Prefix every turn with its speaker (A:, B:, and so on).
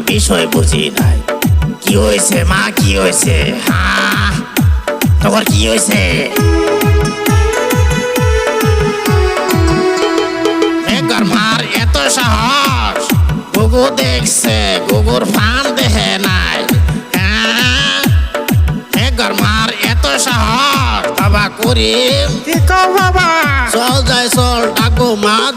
A: বিষয় বুঝি নাই। কি হয়েছে মা, কি হয়েছে? হ্যাঁ, তোমার কি হয়েছে? মেঘর মার এত সাহস, গুগু দেখছে, গুগুর ফান দেখে নাই। হ্যাঁ, মেঘর মার এত সাহস, বাবা করিম
B: কি কও বাবা?
A: চল যাই চল, ডাকবো মা